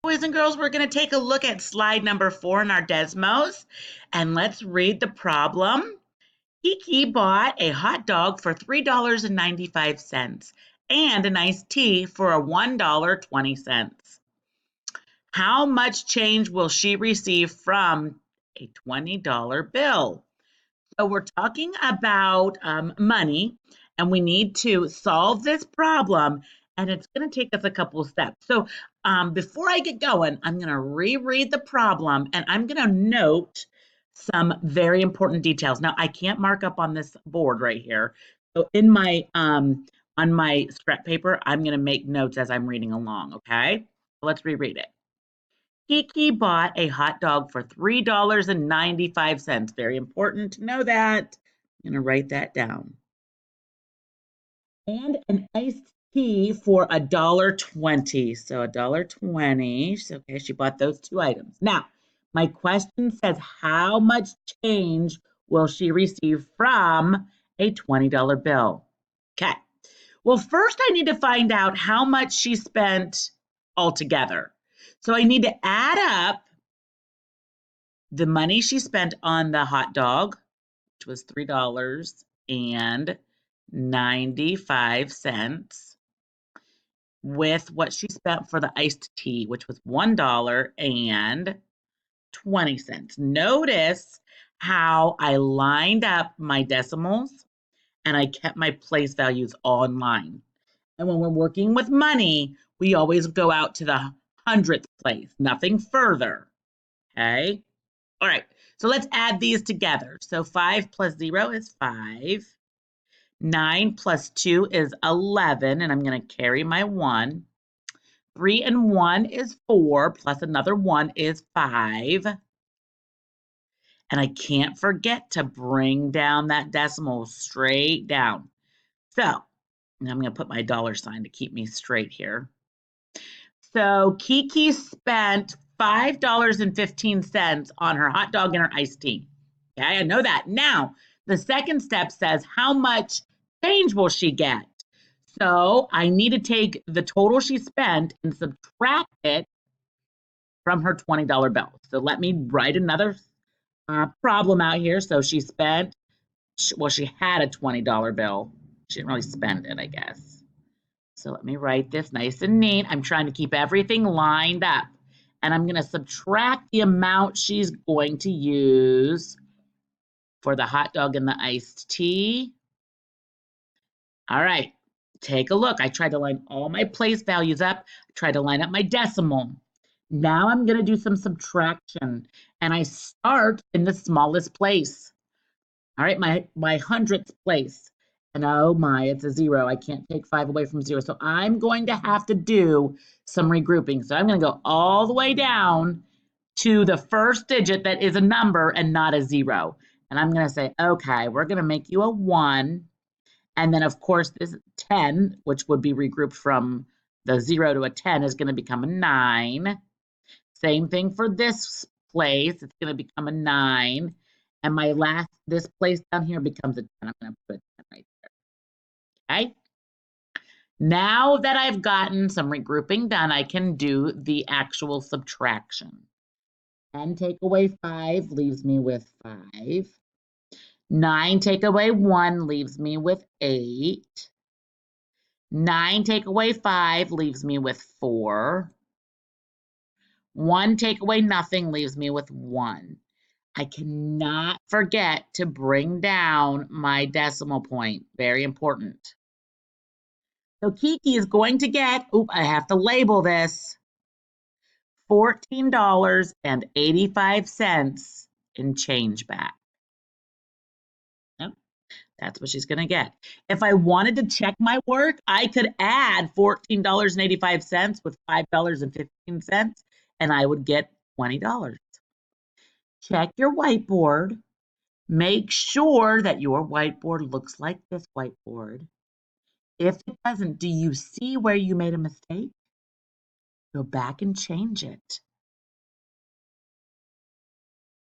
Boys and girls, we're going to take a look at slide number 4 in our Desmos, and let's read the problem. Kiki bought a hot dog for $3.95 and an iced tea for a $1.20. How much change will she receive from a $20 bill? So we're talking about money, and we need to solve this problem, and it's going to take us a couple of steps. So before I get going, I'm going to reread the problem, and I'm going to note some very important details. Now, I can't mark up on this board right here. So in my on my scrap paper, I'm going to make notes as I'm reading along, okay? So let's reread it. Kiki bought a hot dog for $3.95. Very important to know that. I'm going to write that down. And an iced tea for $1.20. So $1.20. Okay, she bought those two items. Now, my question says, how much change will she receive from a $20 bill? Okay. Well, first I need to find out how much she spent altogether. So I need to add up the money she spent on the hot dog, which was $3.95, with what she spent for the iced tea, which was $1.20. Notice how I lined up my decimals and I kept my place values all in line. And when we're working with money, we always go out to the hundredth place, nothing further. Okay? All right, so let's add these together. So 5 plus 0 is 5. 9 plus 2 is 11, and I'm going to carry my 1. 3 and 1 is 4, plus another 1 is 5. And I can't forget to bring down that decimal straight down. So I'm going to put my $sign to keep me straight here. So Kiki spent $5.15 on her hot dog and her iced tea. Okay, I know that. Now, the second step says, how much change will she get? So I need to take the total she spent and subtract it from her $20 bill. So let me write another problem out here. So she spent, well, she had a $20 bill. She didn't really spend it, I guess. So let me write this nice and neat. I'm trying to keep everything lined up. And I'm going to subtract the amount she's going to use for the hot dog and the iced tea. All right, take a look. I tried to line all my place values up. I tried to line up my decimal. Now I'm going to do some subtraction. And I start in the smallest place. All right, my hundredth place. And oh my, it's a 0. I can't take 5 away from 0. So I'm going to have to do some regrouping. So I'm going to go all the way down to the first digit that is a number and not a 0. And I'm going to say, okay, we're going to make you a 1. And then, of course, this 10, which would be regrouped from the 0 to a 10, is going to become a 9. Same thing for this place. It's going to become a 9. And this place down here becomes a 10. I'm going to put a 10 right there. Okay. Now that I've gotten some regrouping done, I can do the actual subtraction. 10 take away 5 leaves me with 5. 9 take away 1 leaves me with 8. 9 take away 5 leaves me with 4. 1 take away nothing leaves me with 1. I cannot forget to bring down my decimal point. Very important. So Kiki is going to get, I have to label this, $14.85 in change back. Yep, that's what she's going to get. If I wanted to check my work, I could add $14.85 with $5.15, and I would get $20. Check your whiteboard. Make sure that your whiteboard looks like this whiteboard. If it doesn't, do you see where you made a mistake? Go back and change it.